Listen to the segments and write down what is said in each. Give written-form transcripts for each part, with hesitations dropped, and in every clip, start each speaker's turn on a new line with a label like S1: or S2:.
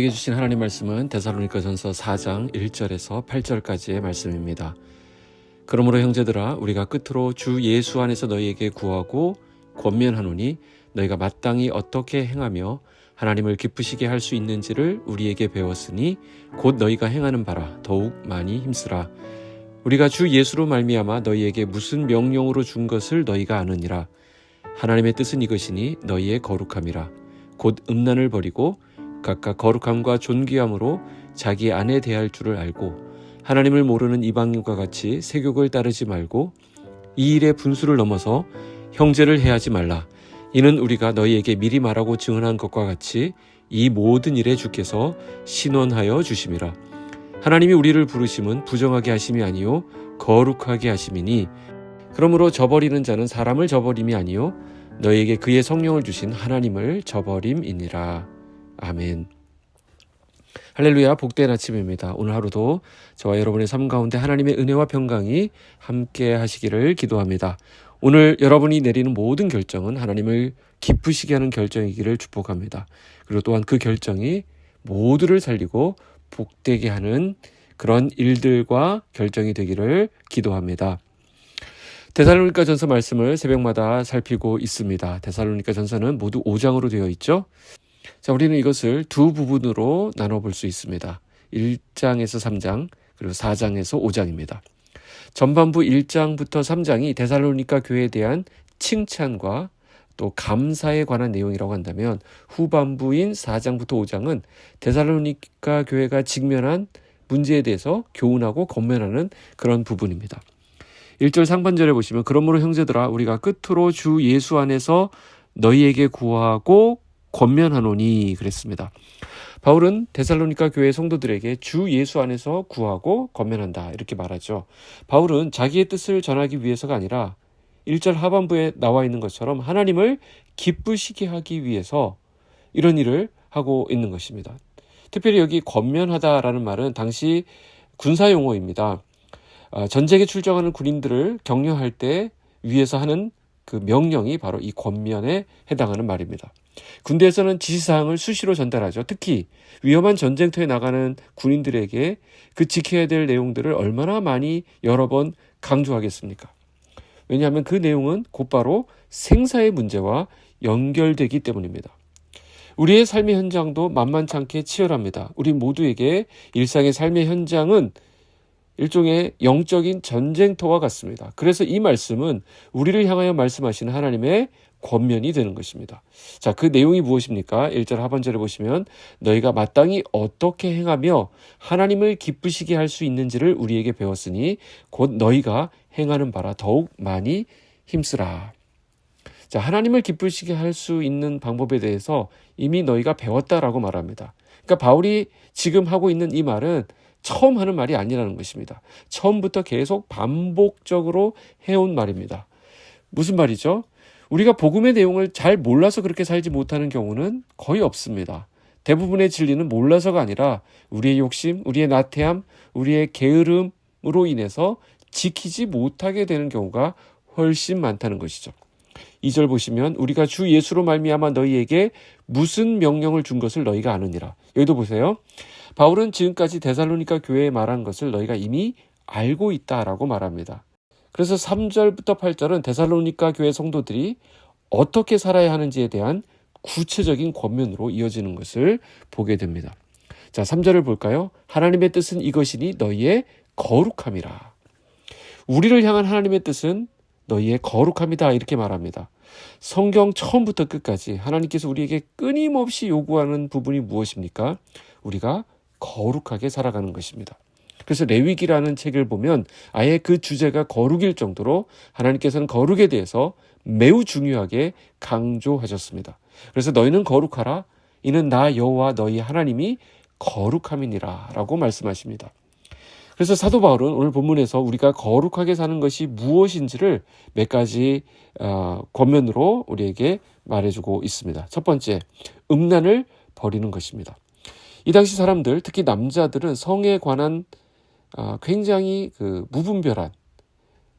S1: 우리에게 주신 하나님 말씀은 데살로니가전서 4장 1절에서 8절까지의 말씀입니다. 그러므로 형제들아 우리가 끝으로 주 예수 안에서 너희에게 구하고 권면하노니 너희가 마땅히 어떻게 행하며 하나님을 기쁘시게 할 수 있는지를 우리에게 배웠으니 곧 너희가 행하는 바라 더욱 많이 힘쓰라. 우리가 주 예수로 말미암아 너희에게 무슨 명령으로 준 것을 너희가 아느니라. 하나님의 뜻은 이것이니 너희의 거룩함이라. 곧 음란을 버리고 각각 거룩함과 존귀함으로 자기 아내 대할 줄을 알고 하나님을 모르는 이방인과 같이 세욕을 따르지 말고 이 일의 분수를 넘어서 형제를 해하지 말라. 이는 우리가 너희에게 미리 말하고 증언한 것과 같이 이 모든 일에 주께서 신원하여 주심이라. 하나님이 우리를 부르심은 부정하게 하심이 아니요 거룩하게 하심이니 그러므로 저버리는 자는 사람을 저버림이 아니요 너희에게 그의 성령을 주신 하나님을 저버림이니라. 아멘. 할렐루야. 복된 아침입니다. 오늘 하루도 저와 여러분의 삶 가운데 하나님의 은혜와 평강이 함께 하시기를 기도합니다. 오늘 여러분이 내리는 모든 결정은 하나님을 기쁘시게 하는 결정이기를 축복합니다. 그리고 또한 그 결정이 모두를 살리고 복되게 하는 그런 일들과 결정이 되기를 기도합니다. 데살로니가전서 말씀을 새벽마다 살피고 있습니다. 데살로니가전서는 모두 5장으로 되어 있죠. 자, 우리는 이것을 두 부분으로 나눠볼 수 있습니다. 1장에서 3장 그리고 4장에서 5장입니다. 전반부 1장부터 3장이 데살로니가 교회에 대한 칭찬과 또 감사에 관한 내용이라고 한다면 후반부인 4장부터 5장은 데살로니가 교회가 직면한 문제에 대해서 교훈하고 권면하는 그런 부분입니다. 1절 상반절에 보시면 그러므로 형제들아 우리가 끝으로 주 예수 안에서 너희에게 구하고 권면하노니 그랬습니다. 바울은 데살로니가 교회 성도들에게 주 예수 안에서 구하고 권면한다 이렇게 말하죠. 바울은 자기의 뜻을 전하기 위해서가 아니라 1절 하반부에 나와 있는 것처럼 하나님을 기쁘시게 하기 위해서 이런 일을 하고 있는 것입니다. 특별히 여기 권면하다라는 말은 당시 군사 용어입니다. 전쟁에 출정하는 군인들을 격려할 때 위에서 하는 그 명령이 바로 이 권면에 해당하는 말입니다. 군대에서는 지시사항을 수시로 전달하죠. 특히 위험한 전쟁터에 나가는 군인들에게 그 지켜야 될 내용들을 얼마나 많이 여러 번 강조하겠습니까? 왜냐하면 그 내용은 곧바로 생사의 문제와 연결되기 때문입니다. 우리의 삶의 현장도 만만치 않게 치열합니다. 우리 모두에게 일상의 삶의 현장은 일종의 영적인 전쟁터와 같습니다. 그래서 이 말씀은 우리를 향하여 말씀하시는 하나님의 권면이 되는 것입니다. 자, 그 내용이 무엇입니까? 1절 하반절에 보시면 너희가 마땅히 어떻게 행하며 하나님을 기쁘시게 할 수 있는지를 우리에게 배웠으니 곧 너희가 행하는 바라 더욱 많이 힘쓰라. 자, 하나님을 기쁘시게 할 수 있는 방법에 대해서 이미 너희가 배웠다라고 말합니다. 그러니까 바울이 지금 하고 있는 이 말은 처음 하는 말이 아니라는 것입니다. 처음부터 계속 반복적으로 해온 말입니다. 무슨 말이죠? 우리가 복음의 내용을 잘 몰라서 그렇게 살지 못하는 경우는 거의 없습니다. 대부분의 진리는 몰라서가 아니라 우리의 욕심, 우리의 나태함, 우리의 게으름으로 인해서 지키지 못하게 되는 경우가 훨씬 많다는 것이죠. 2절 보시면 우리가 주 예수로 말미암아 너희에게 무슨 명령을 준 것을 너희가 아느니라. 여기도 보세요. 바울은 지금까지 데살로니가 교회에 말한 것을 너희가 이미 알고 있다라고 말합니다. 그래서 3절부터 8절은 데살로니가 교회 성도들이 어떻게 살아야 하는지에 대한 구체적인 권면으로 이어지는 것을 보게 됩니다. 자, 3절을 볼까요? 하나님의 뜻은 이것이니 너희의 거룩함이라. 우리를 향한 하나님의 뜻은 너희의 거룩함이다 이렇게 말합니다. 성경 처음부터 끝까지 하나님께서 우리에게 끊임없이 요구하는 부분이 무엇입니까? 우리가 거룩하게 살아가는 것입니다. 그래서 레위기라는 책을 보면 아예 그 주제가 거룩일 정도로 하나님께서는 거룩에 대해서 매우 중요하게 강조하셨습니다. 그래서 너희는 거룩하라. 이는 나 여호와 너희 하나님이 거룩함이니라 라고 말씀하십니다. 그래서 사도 바울은 오늘 본문에서 우리가 거룩하게 사는 것이 무엇인지를 몇 가지 권면으로 우리에게 말해주고 있습니다. 첫 번째, 음란을 버리는 것입니다. 이 당시 사람들, 특히 남자들은 성에 관한 굉장히 무분별한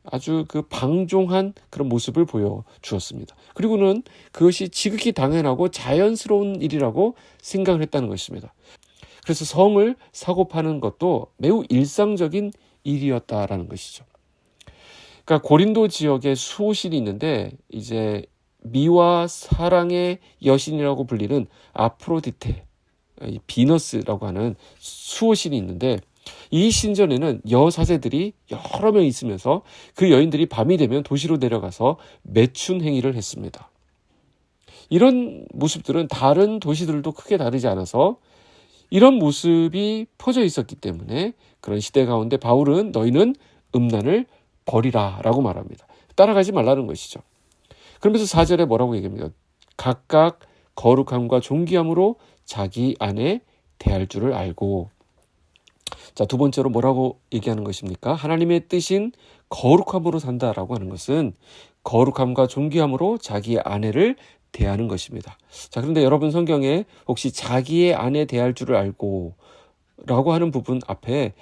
S1: 아주 방종한 그런 모습을 보여주었습니다. 그리고는 그것이 지극히 당연하고 자연스러운 일이라고 생각을 했다는 것입니다. 그래서 성을 사고 파는 것도 매우 일상적인 일이었다라는 것이죠. 그러니까 고린도 지역에 수호신이 있는데 이제 미와 사랑의 여신이라고 불리는 아프로디테, 비너스라고 하는 수호신이 있는데 이 신전에는 여사제들이 여러 명 있으면서 그 여인들이 밤이 되면 도시로 내려가서 매춘 행위를 했습니다. 이런 모습들은 다른 도시들도 크게 다르지 않아서 이런 모습이 퍼져 있었기 때문에 그런 시대 가운데 바울은 너희는 음란을 버리라 라고 말합니다. 따라가지 말라는 것이죠. 그러면서 4절에 뭐라고 얘기합니까? 각각 거룩함과 존귀함으로 자기 안에 대할 줄을 알고. 자, 두 번째로 뭐라고 얘기하는 것입니까? 하나님의 뜻인 거룩함으로 산다라고 하는 것은 거룩함과 존귀함으로 자기 아내를 대하는 것입니다. 자, 그런데 여러분 성경에 혹시 자기의 아내 대할 줄을 알고 라고 하는 부분 앞에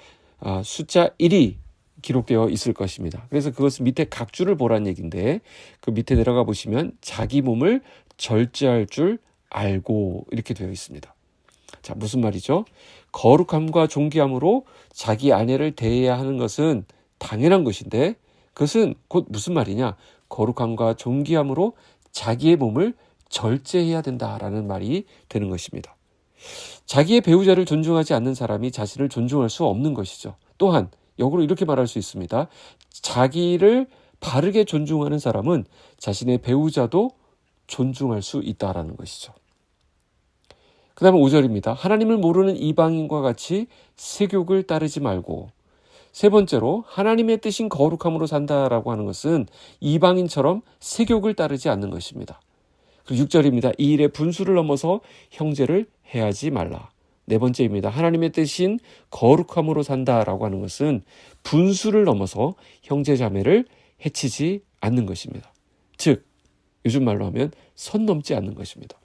S1: 숫자 1이 기록되어 있을 것입니다. 그래서 그것은 밑에 각주를 보라는 얘기인데 그 밑에 내려가 보시면 자기 몸을 절제할 줄 알고 이렇게 되어 있습니다. 자, 무슨 말이죠? 거룩함과 존귀함으로 자기 아내를 대해야 하는 것은 당연한 것인데 그것은 곧 무슨 말이냐? 거룩함과 존귀함으로 자기의 몸을 절제해야 된다라는 말이 되는 것입니다. 자기의 배우자를 존중하지 않는 사람이 자신을 존중할 수 없는 것이죠. 또한 역으로 이렇게 말할 수 있습니다. 자기를 바르게 존중하는 사람은 자신의 배우자도 존중할 수 있다라는 것이죠. 그 다음에 5절입니다. 하나님을 모르는 이방인과 같이 세욕을 따르지 말고. 세 번째로 하나님의 뜻인 거룩함으로 산다라고 하는 것은 이방인처럼 세욕을 따르지 않는 것입니다. 그리고 6절입니다. 이 일에 분수를 넘어서 형제를 해하지 말라. 네 번째입니다. 하나님의 뜻인 거룩함으로 산다라고 하는 것은 분수를 넘어서 형제 자매를 해치지 않는 것입니다. 즉 요즘 말로 하면 선 넘지 않는 것입니다.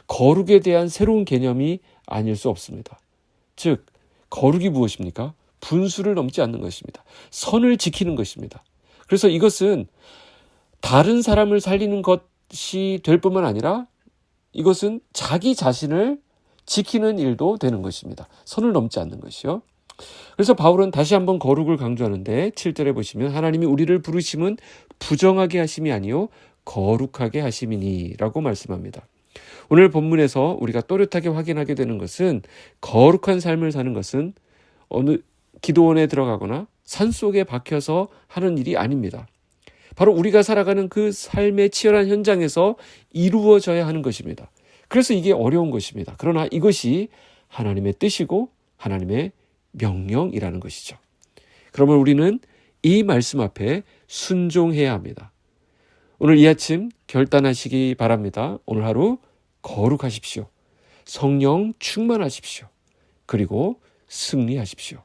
S1: 거룩에 대한 새로운 개념이 아닐 수 없습니다. 즉 거룩이 무엇입니까? 분수를 넘지 않는 것입니다. 선을 지키는 것입니다. 그래서 이것은 다른 사람을 살리는 것이 될 뿐만 아니라 이것은 자기 자신을 지키는 일도 되는 것입니다. 선을 넘지 않는 것이요. 그래서 바울은 다시 한번 거룩을 강조하는데 7절에 보시면 하나님이 우리를 부르심은 부정하게 하심이 아니요 거룩하게 하심이니 라고 말씀합니다. 오늘 본문에서 우리가 또렷하게 확인하게 되는 것은 거룩한 삶을 사는 것은 어느 기도원에 들어가거나 산속에 박혀서 하는 일이 아닙니다. 바로 우리가 살아가는 그 삶의 치열한 현장에서 이루어져야 하는 것입니다. 그래서 이게 어려운 것입니다. 그러나 이것이 하나님의 뜻이고 하나님의 명령이라는 것이죠. 그러면 우리는 이 말씀 앞에 순종해야 합니다. 오늘 이 아침 결단하시기 바랍니다. 오늘 하루 거룩하십시오. 성령 충만하십시오. 그리고 승리하십시오.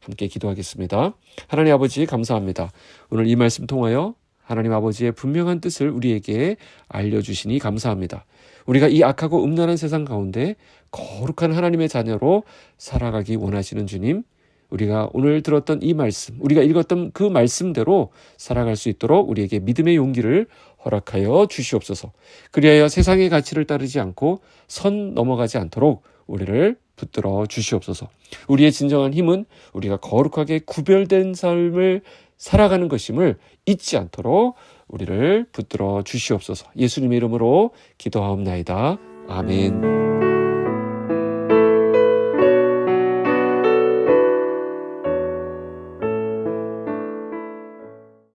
S1: 함께 기도하겠습니다. 하나님 아버지 감사합니다. 오늘 이 말씀 통하여 하나님 아버지의 분명한 뜻을 우리에게 알려주시니 감사합니다. 우리가 이 악하고 음란한 세상 가운데 거룩한 하나님의 자녀로 살아가기 원하시는 주님, 우리가 오늘 들었던 이 말씀, 우리가 읽었던 그 말씀대로 살아갈 수 있도록 우리에게 믿음의 용기를 허락하여 주시옵소서. 그리하여 세상의 가치를 따르지 않고 선 넘어가지 않도록 우리를 붙들어 주시옵소서. 우리의 진정한 힘은 우리가 거룩하게 구별된 삶을 살아가는 것임을 잊지 않도록 우리를 붙들어 주시옵소서. 예수님의 이름으로 기도하옵나이다. 아멘.